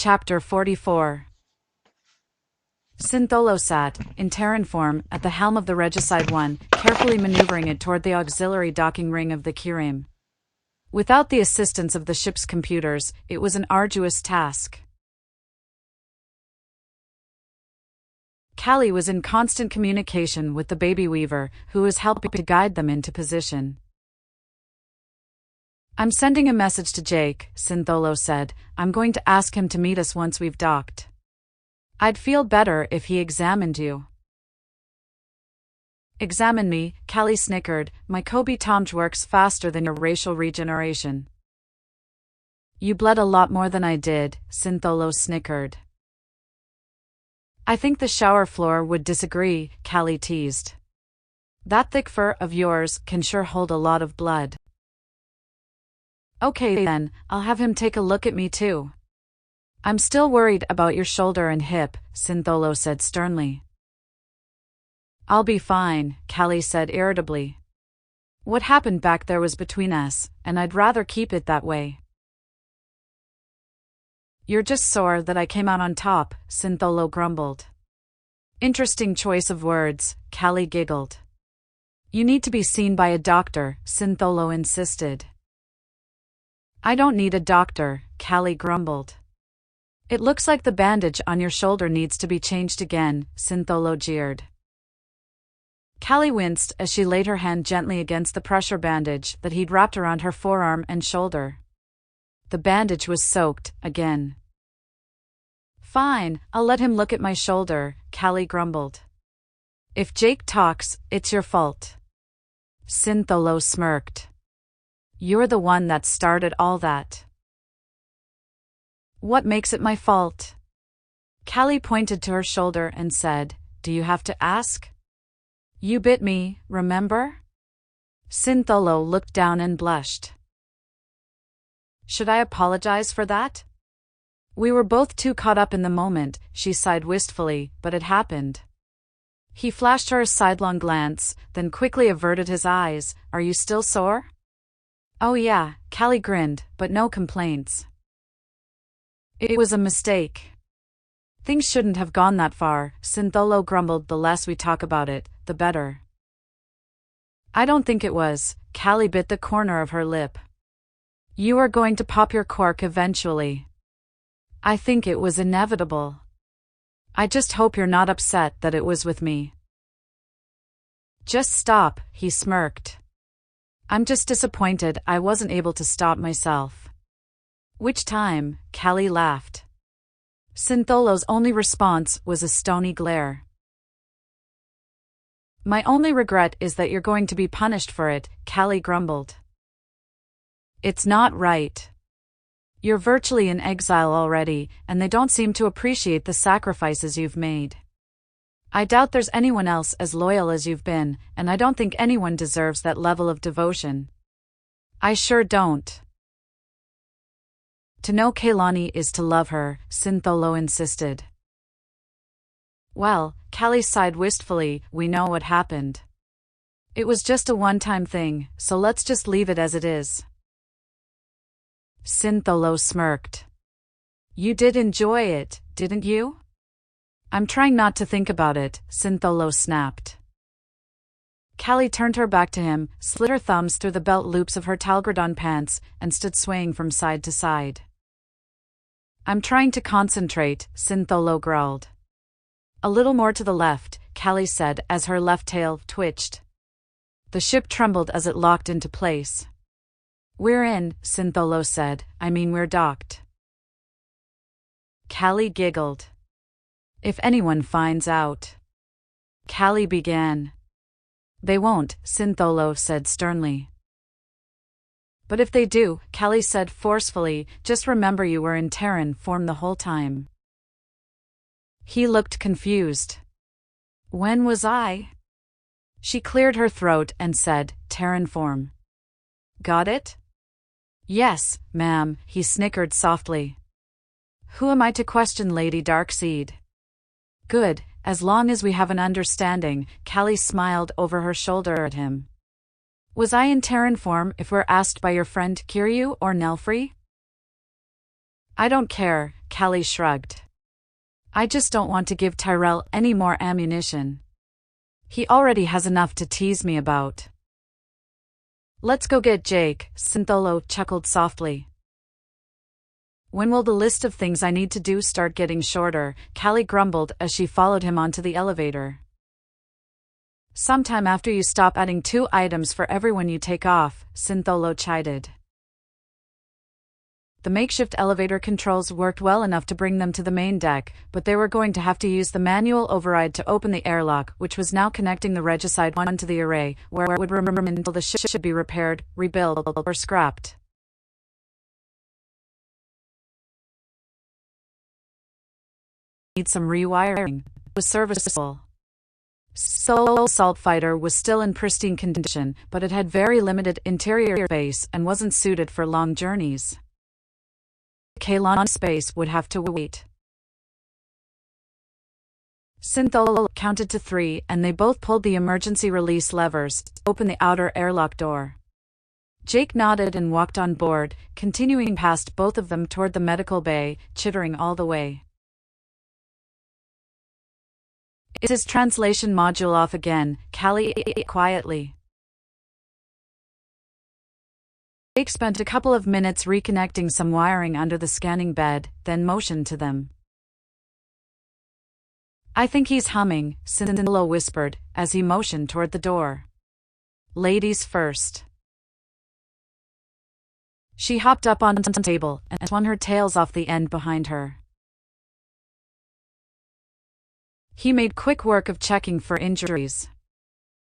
Chapter 44. Syntholo sat, in Terran form, at the helm of the Regicide 1, carefully maneuvering it toward the auxiliary docking ring of the Kirim. Without the assistance of the ship's computers, it was an arduous task. Callie was in constant communication with the baby weaver, who was helping to guide them into position. "I'm sending a message to Jake," Syntholo said. "I'm going to ask him to meet us once we've docked. I'd feel better if he examined you." "Examine me," Callie snickered. "My Kobe Tomj works faster than your racial regeneration." "You bled a lot more than I did," Syntholo snickered. "I think the shower floor would disagree," Callie teased. "That thick fur of yours can sure hold a lot of blood." "Okay then, I'll have him take a look at me too." "I'm still worried about your shoulder and hip," Syntholo said sternly. "I'll be fine," Callie said irritably. "What happened back there was between us, and I'd rather keep it that way." "You're just sore that I came out on top," Syntholo grumbled. "Interesting choice of words," Callie giggled. "You need to be seen by a doctor," Syntholo insisted. "I don't need a doctor," Callie grumbled. "It looks like the bandage on your shoulder needs to be changed again," Syntholo jeered. Callie winced as she laid her hand gently against the pressure bandage that he'd wrapped around her forearm and shoulder. The bandage was soaked, again. "Fine, I'll let him look at my shoulder," Callie grumbled. "If Jake talks, it's your fault." Syntholo smirked. "You're the one that started all that." "What makes it my fault?" Callie pointed to her shoulder and said, "Do you have to ask? You bit me, remember?" Syntholo looked down and blushed. "Should I apologize for that?" "We were both too caught up in the moment," she sighed wistfully, "but it happened." He flashed her a sidelong glance, then quickly averted his eyes. "Are you still sore?" "Oh yeah," Callie grinned, "but no complaints. It was a mistake. Things shouldn't have gone that far," Syntholo grumbled. "The less we talk about it, the better." "I don't think it was." Callie bit the corner of her lip. "You are going to pop your cork eventually. I think it was inevitable. I just hope you're not upset that it was with me." "Just stop," he smirked. "I'm just disappointed I wasn't able to stop myself." "Which time?" Callie laughed. Syntholo's only response was a stony glare. "My only regret is that you're going to be punished for it," Callie grumbled. "It's not right. You're virtually in exile already, and they don't seem to appreciate the sacrifices you've made. I doubt there's anyone else as loyal as you've been, and I don't think anyone deserves that level of devotion." "I sure don't." "To know Kaylani is to love her," Syntholo insisted. "Well," Callie sighed wistfully, "we know what happened. It was just a one-time thing, so let's just leave it as it is." Syntholo smirked. "You did enjoy it, didn't you?" "I'm trying not to think about it," Syntholo snapped. Callie turned her back to him, slid her thumbs through the belt loops of her Talgradon pants, and stood swaying from side to side. "I'm trying to concentrate," Syntholo growled. "A little more to the left," Callie said as her left tail twitched. The ship trembled as it locked into place. "We're in," Syntholo said. "I mean we're docked." Callie giggled. "If anyone finds out." Callie began. "They won't," Syntholo said sternly. "But if they do," Callie said forcefully, "just remember you were in Terran form the whole time." He looked confused. "When was I?" She cleared her throat and said, "Terran form." "Got it?" "Yes, ma'am," he snickered softly. "Who am I to question Lady Darkseid?" "Good, as long as we have an understanding," Callie smiled over her shoulder at him. "Was I in Terran form if we're asked by your friend Kiryu or Nelfree?" "I don't care," Callie shrugged. I just don't want to give Tyrell any more ammunition. He already has enough to tease me about. Let's go get Jake, Syntholo chuckled softly. When will the list of things I need to do start getting shorter? Callie grumbled as she followed him onto the elevator. Sometime after you stop adding 2 items for everyone you take off, Syntholo chided. The makeshift elevator controls worked well enough to bring them to the main deck, but they were going to have to use the manual override to open the airlock, which was now connecting the regicide one to the array, where it would remain until the ship should be repaired, rebuilt, or scrapped. Need some rewiring. It was serviceable. Soul Assault Fighter was still in pristine condition, but it had very limited interior space and wasn't suited for long journeys. Kalon space would have to wait. Syntholo counted to 3 and they both pulled the emergency release levers to open the outer airlock door. Jake nodded and walked on board, continuing past both of them toward the medical bay, chittering all the way. Is his translation module off again? Callie quietly. Jake spent a couple of minutes reconnecting some wiring under the scanning bed, then motioned to them. I think he's humming, Syntholo whispered, as he motioned toward the door. Ladies first. She hopped up on the table and swung her tails off the end behind her. He made quick work of checking for injuries.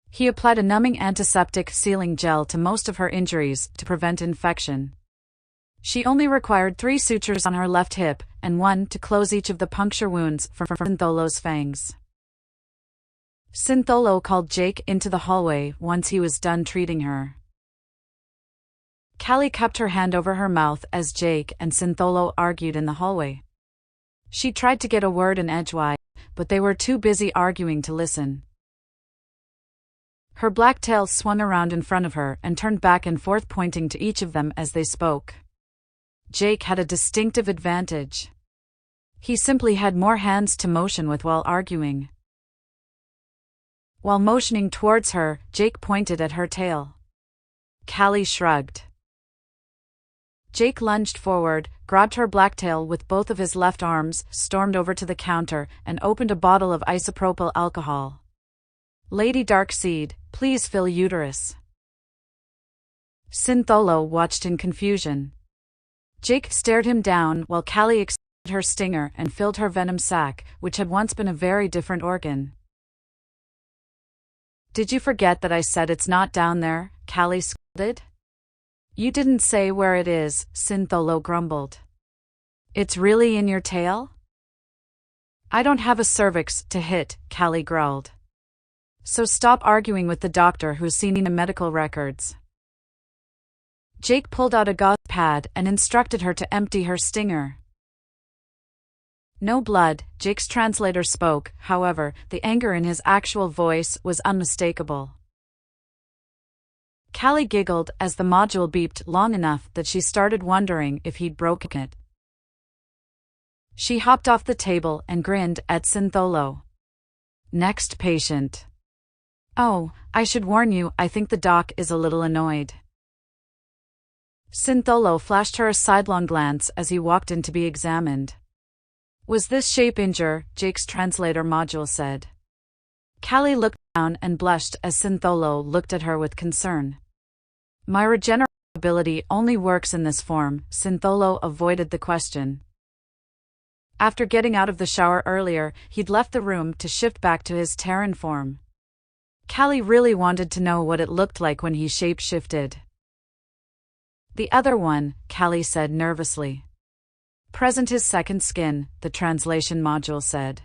He applied a numbing antiseptic sealing gel to most of her injuries to prevent infection. She only required 3 sutures on her left hip, and 1 to close each of the puncture wounds from Syntholo's fangs. Syntholo called Jake into the hallway once he was done treating her. Callie cupped her hand over her mouth as Jake and Syntholo argued in the hallway. She tried to get a word in edgewise, but they were too busy arguing to listen. Her black tail swung around in front of her and turned back and forth, pointing to each of them as they spoke. Jake had a distinctive advantage. He simply had more hands to motion with while arguing. While motioning towards her, Jake pointed at her tail. Callie shrugged. Jake lunged forward, grabbed her black tail with both of his left arms, stormed over to the counter, and opened a bottle of isopropyl alcohol. Lady Darkseid, please fill uterus. Syntholo watched in confusion. Jake stared him down while Callie extended her stinger and filled her venom sac, which had once been a very different organ. Did you forget that I said it's not down there? Callie scolded. You didn't say where it is, Syntholo grumbled. It's really in your tail? I don't have a cervix to hit, Callie growled. So stop arguing with the doctor who's seen the medical records. Jake pulled out a gauze pad and instructed her to empty her stinger. No blood, Jake's translator spoke, however, the anger in his actual voice was unmistakable. Callie giggled as the module beeped long enough that she started wondering if he'd broken it. She hopped off the table and grinned at Syntholo. Next patient. Oh, I should warn you, I think the doc is a little annoyed. Syntholo flashed her a sidelong glance as he walked in to be examined. Was this shape injure? Jake's translator module said. Callie looked down and blushed as Syntholo looked at her with concern. My regeneration ability only works in this form, Syntholo avoided the question. After getting out of the shower earlier, he'd left the room to shift back to his Terran form. Callie really wanted to know what it looked like when he shape-shifted. The other one, Callie said nervously. Present his second skin, the translation module said.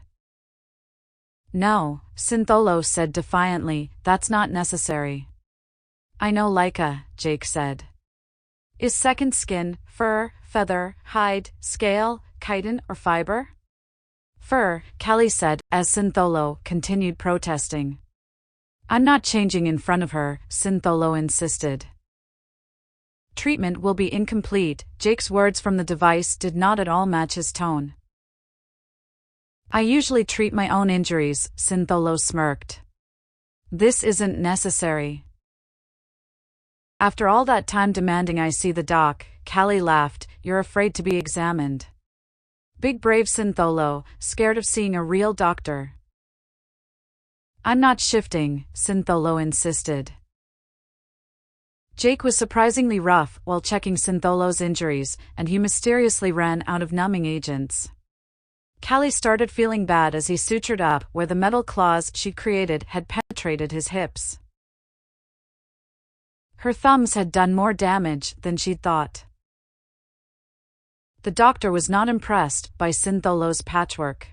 No, Syntholo said defiantly, that's not necessary. I know Laika, Jake said. Is second skin fur, feather, hide, scale, chitin, or fiber? Fur, Callie said, as Syntholo continued protesting. I'm not changing in front of her, Syntholo insisted. Treatment will be incomplete. Jake's words from the device did not at all match his tone. I usually treat my own injuries, Syntholo smirked. This isn't necessary. After all that time demanding I see the doc, Callie laughed. You're afraid to be examined. Big brave Syntholo, scared of seeing a real doctor. I'm not shifting, Syntholo insisted. Jake was surprisingly rough while checking Syntholo's injuries, and he mysteriously ran out of numbing agents. Callie started feeling bad as he sutured up where the metal claws she'd created had penetrated his hips. Her thumbs had done more damage than she'd thought. The doctor was not impressed by Syntholo's patchwork.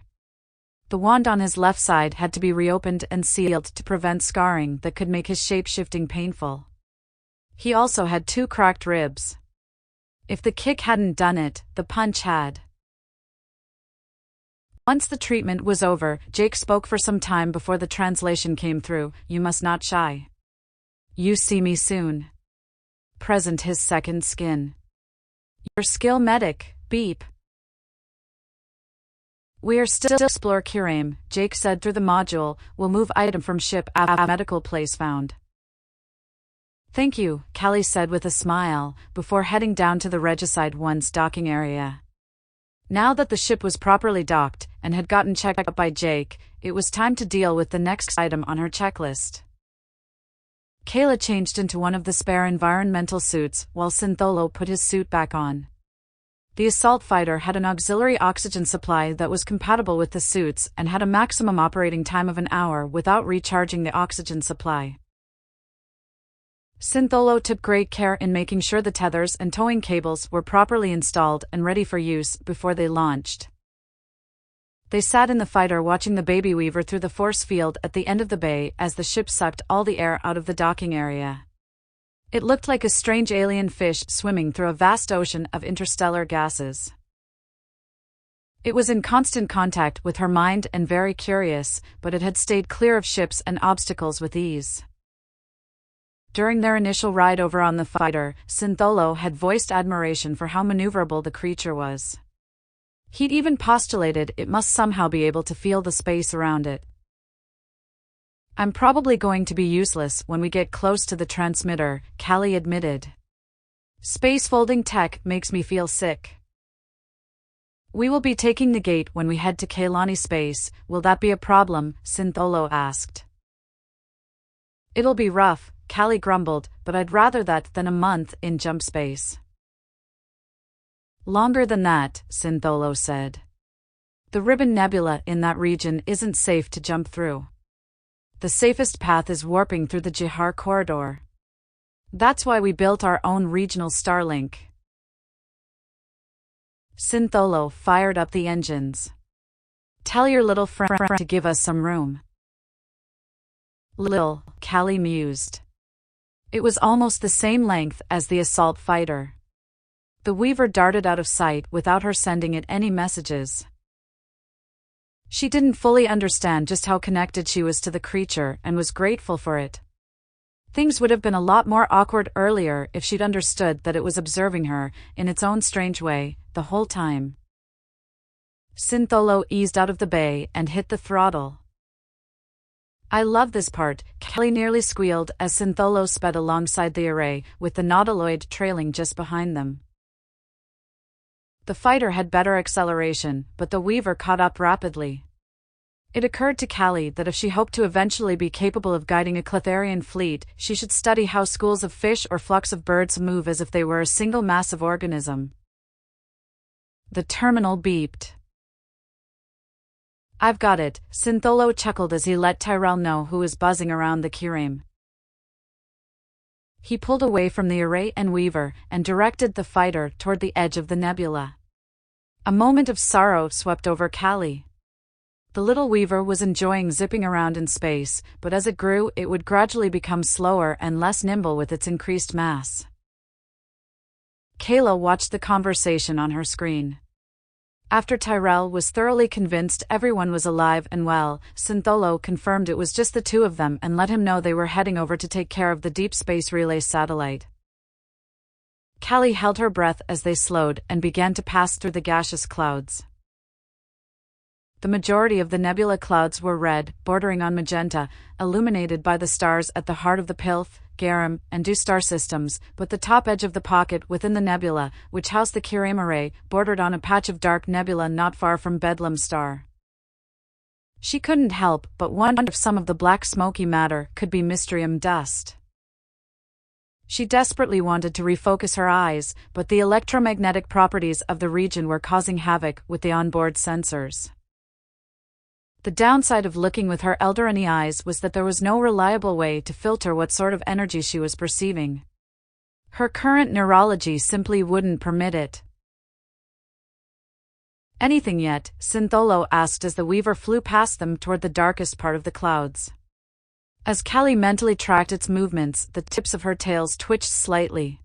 The wound on his left side had to be reopened and sealed to prevent scarring that could make his shape-shifting painful. He also had 2 cracked ribs. If the kick hadn't done it, the punch had. Once the treatment was over, Jake spoke for some time before the translation came through. You must not shy. You see me soon. Present his second skin. Your skill medic, beep. We are still explore Kiram, Jake said through the module. We'll move item from ship after medical place found. Thank you, Callie said with a smile, before heading down to the Regicide 1's docking area. Now that the ship was properly docked, and had gotten checked up by Jake, it was time to deal with the next item on her checklist. Kayla changed into one of the spare environmental suits, while Syntholo put his suit back on. The assault fighter had an auxiliary oxygen supply that was compatible with the suits and had a maximum operating time of an hour without recharging the oxygen supply. Syntholo took great care in making sure the tethers and towing cables were properly installed and ready for use before they launched. They sat in the fighter watching the baby weaver through the force field at the end of the bay as the ship sucked all the air out of the docking area. It looked like a strange alien fish swimming through a vast ocean of interstellar gases. It was in constant contact with her mind and very curious, but it had stayed clear of ships and obstacles with ease. During their initial ride over on the fighter, Syntholo had voiced admiration for how maneuverable the creature was. He'd even postulated it must somehow be able to feel the space around it. I'm probably going to be useless when we get close to the transmitter, Callie admitted. Space folding tech makes me feel sick. We will be taking the gate when we head to Kailani space. Will that be a problem? Syntholo asked. It'll be rough, Callie grumbled, but I'd rather that than a month in jump space. Longer than that, Syntholo said. The Ribbon Nebula in that region isn't safe to jump through. The safest path is warping through the Jihar corridor. That's why we built our own regional Starlink. Syntholo fired up the engines. Tell your little friend to give us some room. Lil, Callie mused. It was almost the same length as the assault fighter. The Weaver darted out of sight without her sending it any messages. She didn't fully understand just how connected she was to the creature and was grateful for it. Things would have been a lot more awkward earlier if she'd understood that it was observing her, in its own strange way, the whole time. Syntholo eased out of the bay and hit the throttle. I love this part, Callie nearly squealed as Syntholo sped alongside the array, with the Nautiloid trailing just behind them. The fighter had better acceleration, but the Weaver caught up rapidly. It occurred to Callie that if she hoped to eventually be capable of guiding a Cletharian fleet, she should study how schools of fish or flocks of birds move as if they were a single massive organism. The terminal beeped. I've got it, Syntholo chuckled as he let Tyrell know who was buzzing around the Kiram. He pulled away from the array and Weaver and directed the fighter toward the edge of the nebula. A moment of sorrow swept over Callie. The little Weaver was enjoying zipping around in space, but as it grew, it would gradually become slower and less nimble with its increased mass. Kayla watched the conversation on her screen. After Tyrell was thoroughly convinced everyone was alive and well, Syntholo confirmed it was just the two of them and let him know they were heading over to take care of the Deep Space Relay satellite. Callie held her breath as they slowed and began to pass through the gaseous clouds. The majority of the nebula clouds were red, bordering on magenta, illuminated by the stars at the heart of the Pilth, Garum, and Dew star systems, but the top edge of the pocket within the nebula, which housed the Kiramare, bordered on a patch of dark nebula not far from Bedlam star. She couldn't help but wonder if some of the black smoky matter could be Mystrium dust. She desperately wanted to refocus her eyes, but the electromagnetic properties of the region were causing havoc with the onboard sensors. The downside of looking with her Elderani eyes was that there was no reliable way to filter what sort of energy she was perceiving. Her current neurology simply wouldn't permit it. Anything yet? Syntholo asked as the Weaver flew past them toward the darkest part of the clouds. As Callie mentally tracked its movements, the tips of her tails twitched slightly.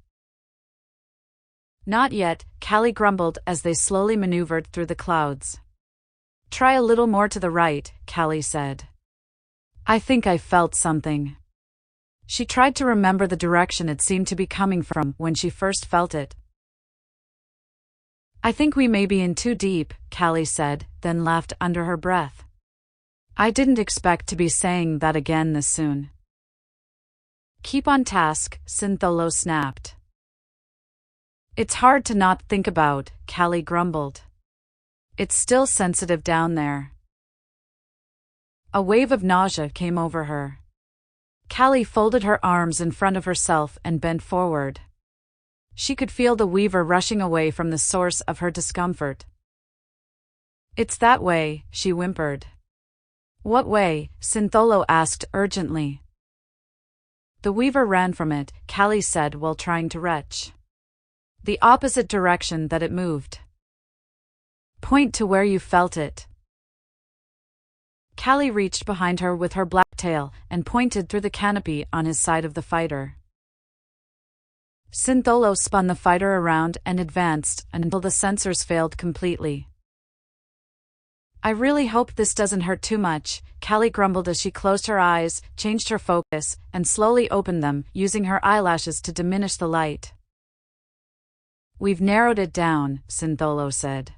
Not yet, Callie grumbled as they slowly maneuvered through the clouds. Try a little more to the right, Callie said. I think I felt something. She tried to remember the direction it seemed to be coming from when she first felt it. I think we may be in too deep, Callie said, then laughed under her breath. I didn't expect to be saying that again this soon. Keep on task, Syntholo snapped. It's hard to not think about, Callie grumbled. It's still sensitive down there. A wave of nausea came over her. Callie folded her arms in front of herself and bent forward. She could feel the Weaver rushing away from the source of her discomfort. It's that way, she whimpered. What way? Syntholo asked urgently. The Weaver ran from it, Callie said while trying to retch. The opposite direction that it moved. Point to where you felt it. Callie reached behind her with her black tail and pointed through the canopy on his side of the fighter. Syntholo spun the fighter around and advanced until the sensors failed completely. I really hope this doesn't hurt too much, Callie grumbled as she closed her eyes, changed her focus, and slowly opened them, using her eyelashes to diminish the light. We've narrowed it down, Syntholo said.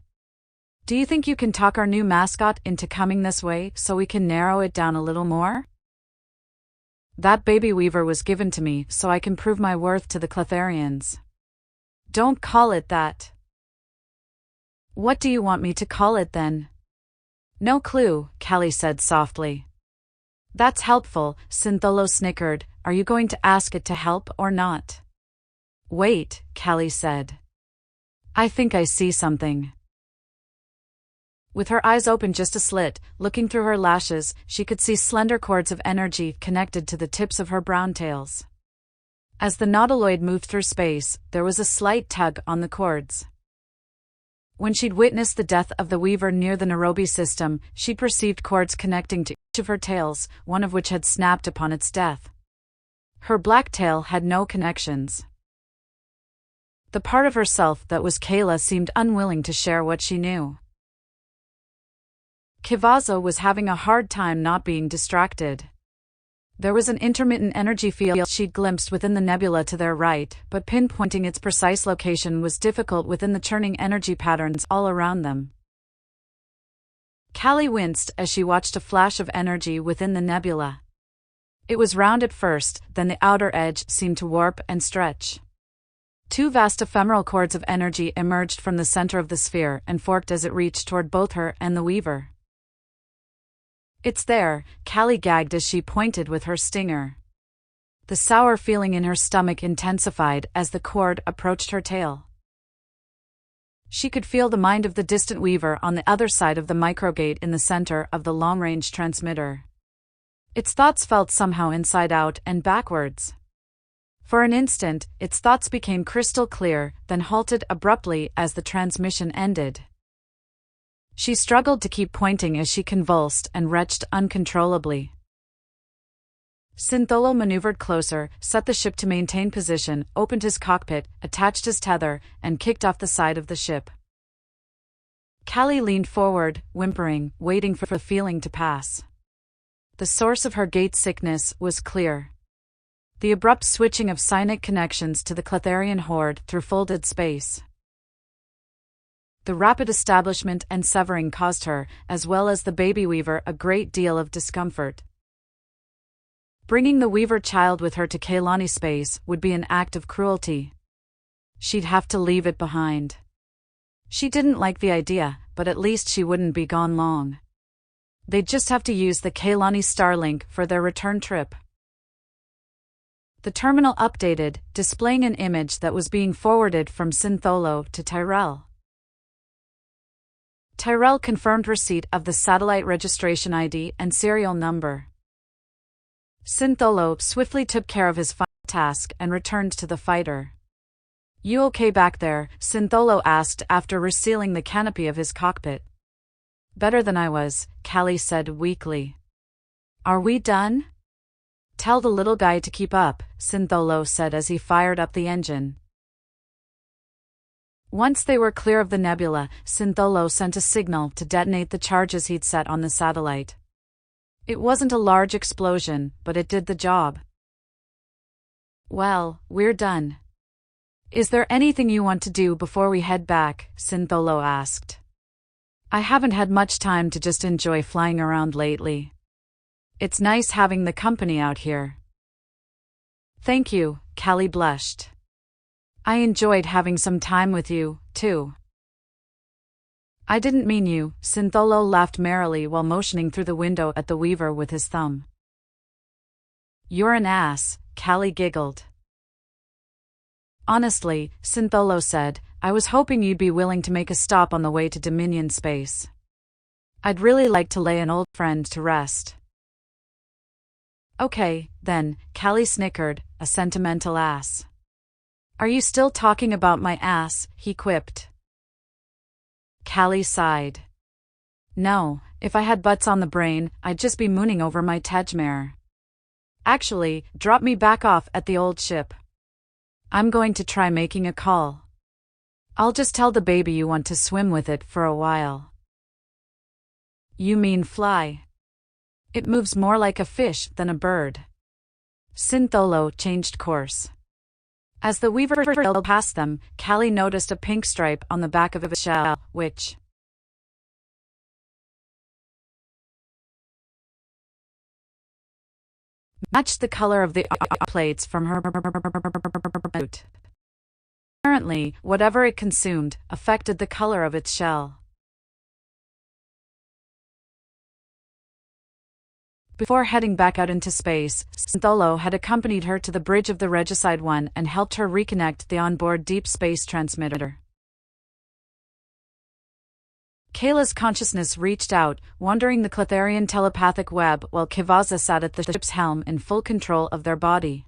Do you think you can talk our new mascot into coming this way so we can narrow it down a little more? That baby Weaver was given to me so I can prove my worth to the Cletharians. Don't call it that. What do you want me to call it then? No clue, Callie said softly. That's helpful, Syntholo snickered. Are you going to ask it to help or not? Wait, Callie said. I think I see something. With her eyes open just a slit, looking through her lashes, she could see slender cords of energy connected to the tips of her brown tails. As the nautiloid moved through space, there was a slight tug on the cords. When she'd witnessed the death of the Weaver near the Nairobi system, she perceived cords connecting to each of her tails, one of which had snapped upon its death. Her black tail had no connections. The part of herself that was Kayla seemed unwilling to share what she knew. Kivazo was having a hard time not being distracted. There was an intermittent energy field she'd glimpsed within the nebula to their right, but pinpointing its precise location was difficult within the churning energy patterns all around them. Callie winced as she watched a flash of energy within the nebula. It was round at first, then the outer edge seemed to warp and stretch. Two vast ephemeral cords of energy emerged from the center of the sphere and forked as it reached toward both her and the Weaver. It's there, Callie gagged as she pointed with her stinger. The sour feeling in her stomach intensified as the cord approached her tail. She could feel the mind of the distant Weaver on the other side of the microgate in the center of the long-range transmitter. Its thoughts felt somehow inside out and backwards. For an instant, its thoughts became crystal clear, then halted abruptly as the transmission ended. She struggled to keep pointing as she convulsed and retched uncontrollably. Syntholo maneuvered closer, set the ship to maintain position, opened his cockpit, attached his tether, and kicked off the side of the ship. Callie leaned forward, whimpering, waiting for the feeling to pass. The source of her gate sickness was clear. The abrupt switching of psionic connections to the Cletharian horde through folded space. The rapid establishment and severing caused her, as well as the baby Weaver, a great deal of discomfort. Bringing the Weaver child with her to Kaylani space would be an act of cruelty. She'd have to leave it behind. She didn't like the idea, but at least she wouldn't be gone long. They'd just have to use the Kaylani Starlink for their return trip. The terminal updated, displaying an image that was being forwarded from Syntholo to Tyrell. Tyrell confirmed receipt of the satellite registration ID and serial number. Syntholo swiftly took care of his final task and returned to the fighter. "You okay back there?" Syntholo asked after resealing the canopy of his cockpit. "Better than I was," Callie said weakly. "Are we done?" "Tell the little guy to keep up," Syntholo said as he fired up the engine. Once they were clear of the nebula, Syntholo sent a signal to detonate the charges he'd set on the satellite. It wasn't a large explosion, but it did the job. "Well, we're done. Is there anything you want to do before we head back?" Syntholo asked. "I haven't had much time to just enjoy flying around lately. It's nice having the company out here." "Thank you," Callie blushed. "I enjoyed having some time with you, too." "I didn't mean you," Syntholo laughed merrily while motioning through the window at the Weaver with his thumb. "You're an ass," Callie giggled. "Honestly," Syntholo said, "I was hoping you'd be willing to make a stop on the way to Dominion space. I'd really like to lay an old friend to rest." "Okay, then," Callie snickered, "a sentimental ass." "Are you still talking about my ass?" he quipped. Callie sighed. "No, if I had butts on the brain, I'd just be mooning over my Tejmare. Actually, drop me back off at the old ship. I'm going to try making a call. I'll just tell the baby you want to swim with it for a while." "You mean fly? It moves more like a fish than a bird." Syntholo changed course. As the Weaver sailed past them, Callie noticed a pink stripe on the back of its shell, which matched the color of the plates from her boot. Apparently, whatever it consumed affected the color of its shell. Before heading back out into space, Syntholo had accompanied her to the bridge of the Regicide One and helped her reconnect the onboard deep space transmitter. Kayla's consciousness reached out, wandering the Cletharian telepathic web while Kivaza sat at the ship's helm in full control of their body.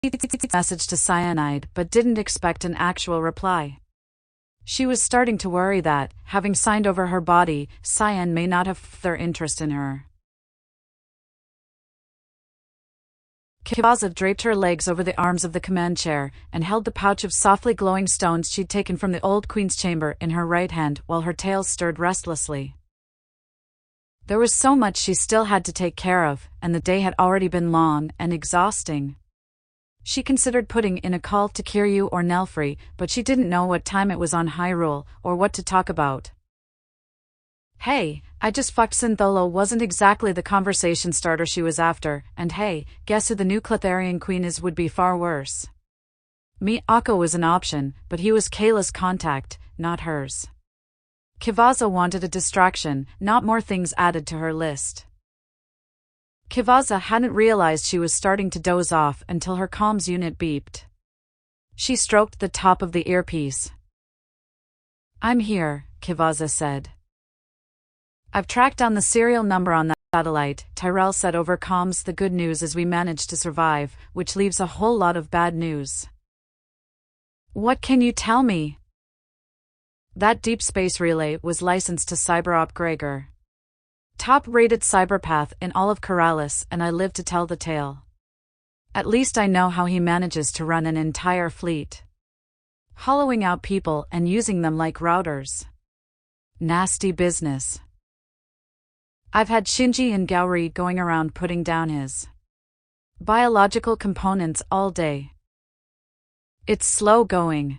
He messaged to Cyanide but didn't expect an actual reply. She was starting to worry that, having signed over her body, Cyan may not have their interest in her. Kivaza draped her legs over the arms of the command chair and held the pouch of softly glowing stones she'd taken from the old queen's chamber in her right hand while her tail stirred restlessly. There was so much she still had to take care of, and the day had already been long and exhausting. She considered putting in a call to Kiryu or Nelfrey, but she didn't know what time it was on Hyrule, or what to talk about. "Hey, I just fucked." Syntholo wasn't exactly the conversation starter she was after, and hey, guess who the new Cletharian queen is would be far worse. Miyako was an option, but he was Kayla's contact, not hers. Kivaza wanted a distraction, not more things added to her list. Kivaza hadn't realized she was starting to doze off until her comms unit beeped. She stroked the top of the earpiece. "I'm here," Kivaza said. "I've tracked down the serial number on that satellite," Tyrell said over comms. "The good news is we managed to survive, which leaves a whole lot of bad news." "What can you tell me?" That deep space relay was licensed to Cyberop Gregor. Top-rated cyberpath in all of Corrales, and I live to tell the tale. At least I know how he manages to run an entire fleet. Hollowing out people and using them like routers. Nasty business. I've had Shinji and Gaori going around putting down his biological components all day. It's slow going.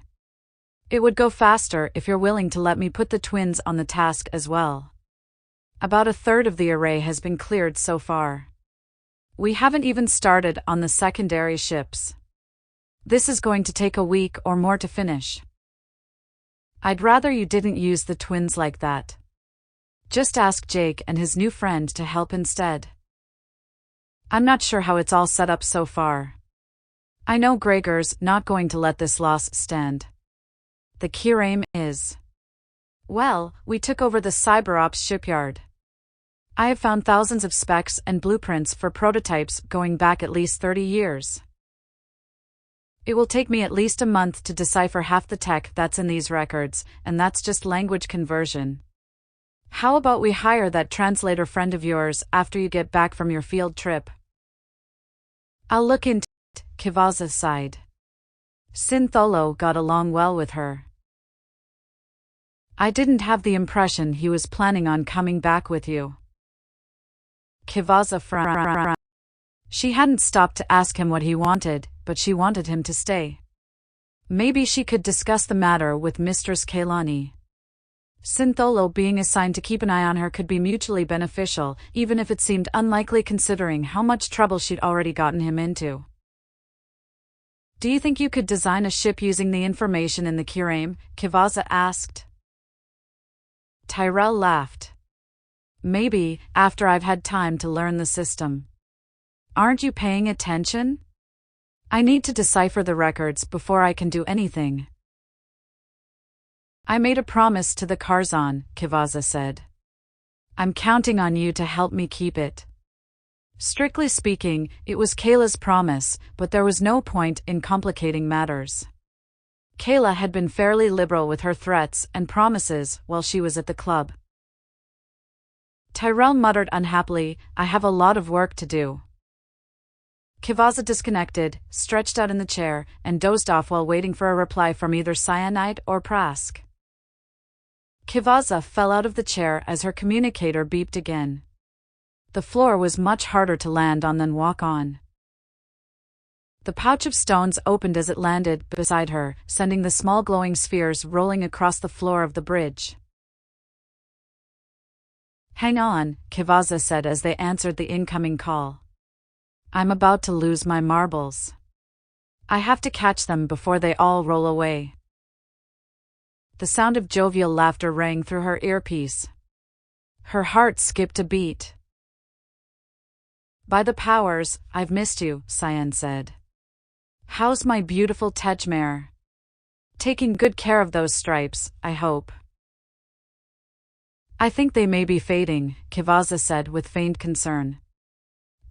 It would go faster if you're willing to let me put the twins on the task as well. About a third of the array has been cleared so far. We haven't even started on the secondary ships. This is going to take a week or more to finish. I'd rather you didn't use the twins like that. Just ask Jake and his new friend to help instead. I'm not sure how it's all set up so far. I know Gregor's not going to let this loss stand. The Kirame is. Well, we took over the CyberOps shipyard. I have found thousands of specs and blueprints for prototypes going back at least 30 years. It will take me at least a month to decipher half the tech that's in these records, and that's just language conversion. How about we hire that translator friend of yours after you get back from your field trip? I'll look into it, Kivaza sighed. Syntholo got along well with her. I didn't have the impression he was planning on coming back with you. Kivaza frowned. She hadn't stopped to ask him what he wanted, but she wanted him to stay. Maybe she could discuss the matter with Mistress Kailani. Syntholo being assigned to keep an eye on her could be mutually beneficial, even if it seemed unlikely considering how much trouble she'd already gotten him into. Do you think you could design a ship using the information in the Kirame? Kivaza asked. Tyrell laughed. Maybe, after I've had time to learn the system. Aren't you paying attention? I need to decipher the records before I can do anything. I made a promise to the Karzan, Kivaza said. I'm counting on you to help me keep it. Strictly speaking, it was Kayla's promise, but there was no point in complicating matters. Kayla had been fairly liberal with her threats and promises while she was at the club. Tyrell muttered unhappily, I have a lot of work to do. Kivaza disconnected, stretched out in the chair, and dozed off while waiting for a reply from either Cyanide or Prask. Kivaza fell out of the chair as her communicator beeped again. The floor was much harder to land on than walk on. The pouch of stones opened as it landed beside her, sending the small glowing spheres rolling across the floor of the bridge. Hang on, Kivaza said as they answered the incoming call. I'm about to lose my marbles. I have to catch them before they all roll away. The sound of jovial laughter rang through her earpiece. Her heart skipped a beat. By the powers, I've missed you, Cyan said. How's my beautiful Tejmare? Taking good care of those stripes, I hope. I think they may be fading, Kivaza said with faint concern.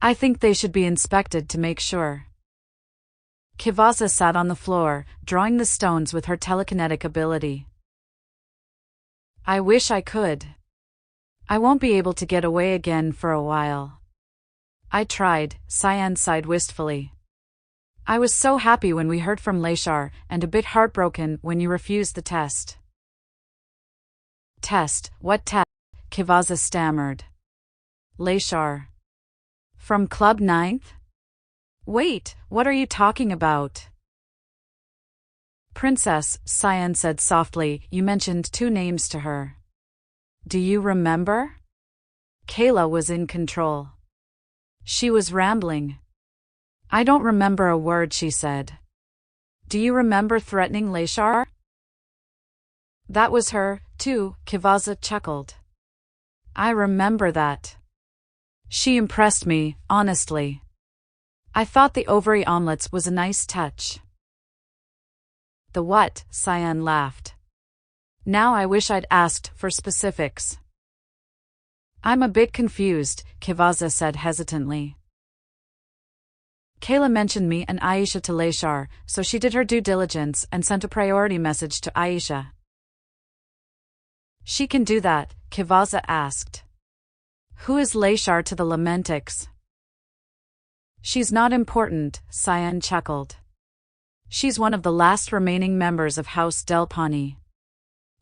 I think they should be inspected to make sure. Kivaza sat on the floor, drawing the stones with her telekinetic ability. I wish I could. I won't be able to get away again for a while. I tried, Cyan sighed wistfully. I was so happy when we heard from Leshar, and a bit heartbroken when you refused the test. Test? What test? Kivaza stammered. Leshar. From Club 9th? Wait, what are you talking about? Princess, Cyan said softly, you mentioned 2 names to her. Do you remember? Kayla was in control. She was rambling. I don't remember a word she said. Do you remember threatening Leshar? That was her, too, Kivaza chuckled. I remember that. She impressed me, honestly. I thought the ovary omelets was a nice touch. The what? Cyan laughed. Now I wish I'd asked for specifics. I'm a bit confused, Kivaza said hesitantly. Kayla mentioned me and Aisha to Leshar, so she did her due diligence and sent a priority message to Aisha. She can do that, Kivaza asked. Who is Leshar to the Lamentics? She's not important, Cyan chuckled. She's one of the last remaining members of House Delpani.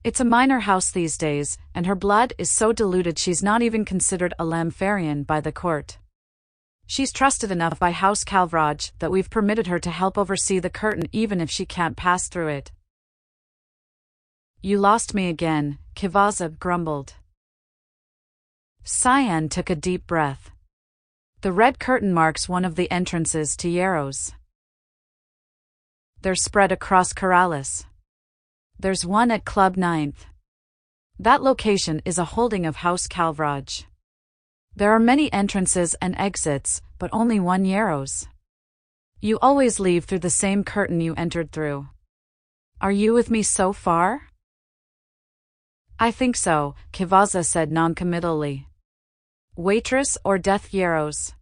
It's a minor house these days, and her blood is so diluted she's not even considered a Lampharian by the court. She's trusted enough by House Calvraj that we've permitted her to help oversee the curtain even if she can't pass through it. You lost me again, Kivaza grumbled. Cyan took a deep breath. The red curtain marks one of the entrances to Yaros. They're spread across Corrales. There's one at Club 9th. That location is a holding of House Calvraj. There are many entrances and exits, but only one Yaros. You always leave through the same curtain you entered through. Are you with me so far? I think so, Kivaza said noncommittally. Waitress or Death Yaros?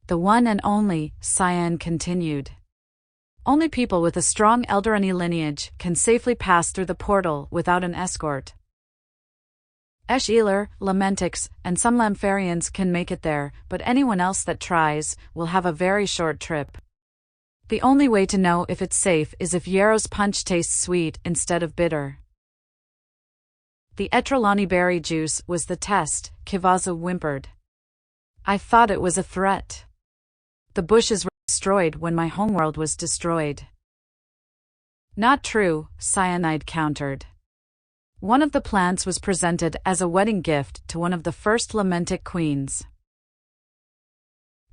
The one and only, Cyan continued. Only people with a strong Eldarani lineage can safely pass through the portal without an escort. Esh-Ealer, Lamentix, and some Lampharians can make it there, but anyone else that tries will have a very short trip. The only way to know if it's safe is if Yaros punch tastes sweet instead of bitter. The Etrolani berry juice was the test, Kivaza whimpered. I thought it was a threat. The bushes were destroyed when my homeworld was destroyed. Not true, Cyanide countered. One of the plants was presented as a wedding gift to one of the first Lamentic queens.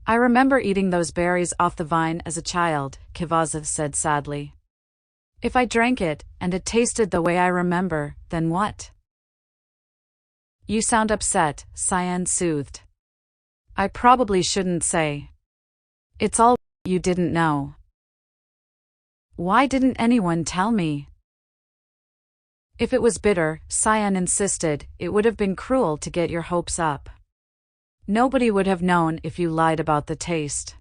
I remember eating those berries off the vine as a child, Kivaza said sadly. If I drank it, and it tasted the way I remember, then what? You sound upset, Cyan soothed. I probably shouldn't say. It's all you didn't know. Why didn't anyone tell me? If it was bitter, Cyan insisted, it would have been cruel to get your hopes up. Nobody would have known if you lied about the taste.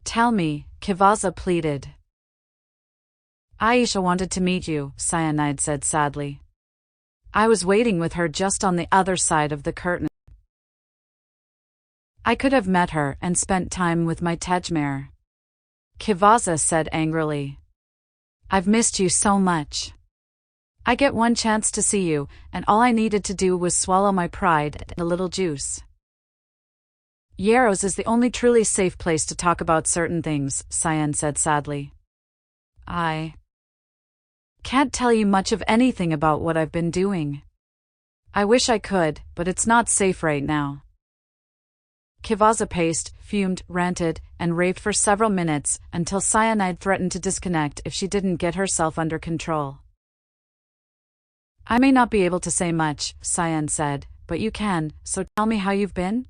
Tell me, Kivaza pleaded. Aisha wanted to meet you, Cyanide said sadly. I was waiting with her just on the other side of the curtain. I could have met her and spent time with my Tejmare. Kivaza said angrily. I've missed you so much. I get one chance to see you, and all I needed to do was swallow my pride and a little juice. Yaros is the only truly safe place to talk about certain things, Cyan said sadly. I can't tell you much of anything about what I've been doing. I wish I could, but it's not safe right now. Kivaza paced, fumed, ranted, and raved for several minutes until Cyanide threatened to disconnect if she didn't get herself under control. I may not be able to say much, Cyan said, but you can, so tell me how you've been?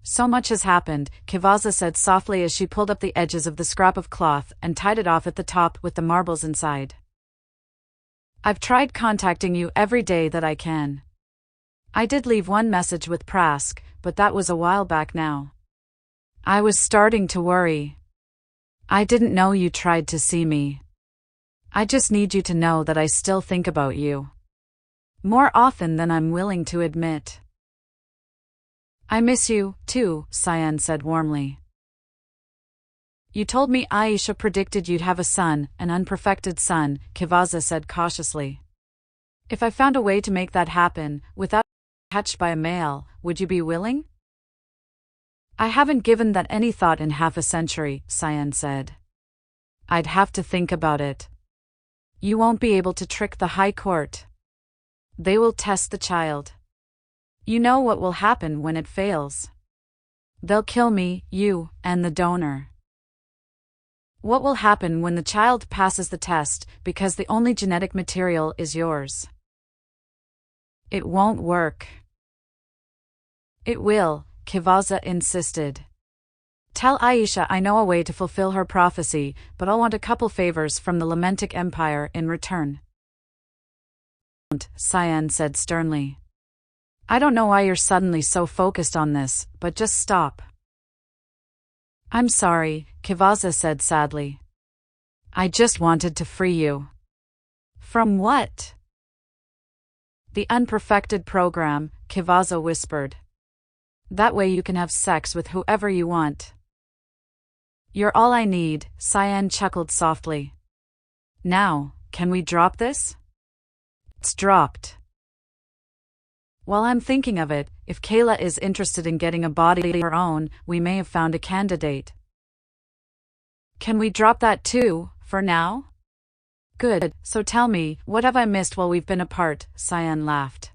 So much has happened, Kivaza said softly as she pulled up the edges of the scrap of cloth and tied it off at the top with the marbles inside. I've tried contacting you every day that I can. I did leave one message with Prask, but that was a while back now. I was starting to worry. I didn't know you tried to see me. I just need you to know that I still think about you. More often than I'm willing to admit. I miss you, too, Cyan said warmly. You told me Aisha predicted you'd have a son, an unperfected son, Kivaza said cautiously. If I found a way to make that happen, without being touched by a male, would you be willing? I haven't given that any thought in half a century, Cyan said. I'd have to think about it. You won't be able to trick the High Court. They will test the child. You know what will happen when it fails. They'll kill me, you, and the donor. What will happen when the child passes the test because the only genetic material is yours? It won't work. It will, Kivaza insisted. Tell Aisha I know a way to fulfill her prophecy, but I'll want a couple favors from the Lamentic Empire in return. Cyan said sternly. I don't know why you're suddenly so focused on this, but just stop. I'm sorry, Kivaza said sadly. I just wanted to free you. From what? The unperfected program, Kivaza whispered. That way you can have sex with whoever you want. You're all I need, Cyan chuckled softly. Now, Can we drop this? It's dropped. While I'm thinking of it, if Kayla is interested in getting a body of her own, we may have found a candidate. Can we drop that too, for now? Good, so tell me, what have I missed while we've been apart? Cyan laughed.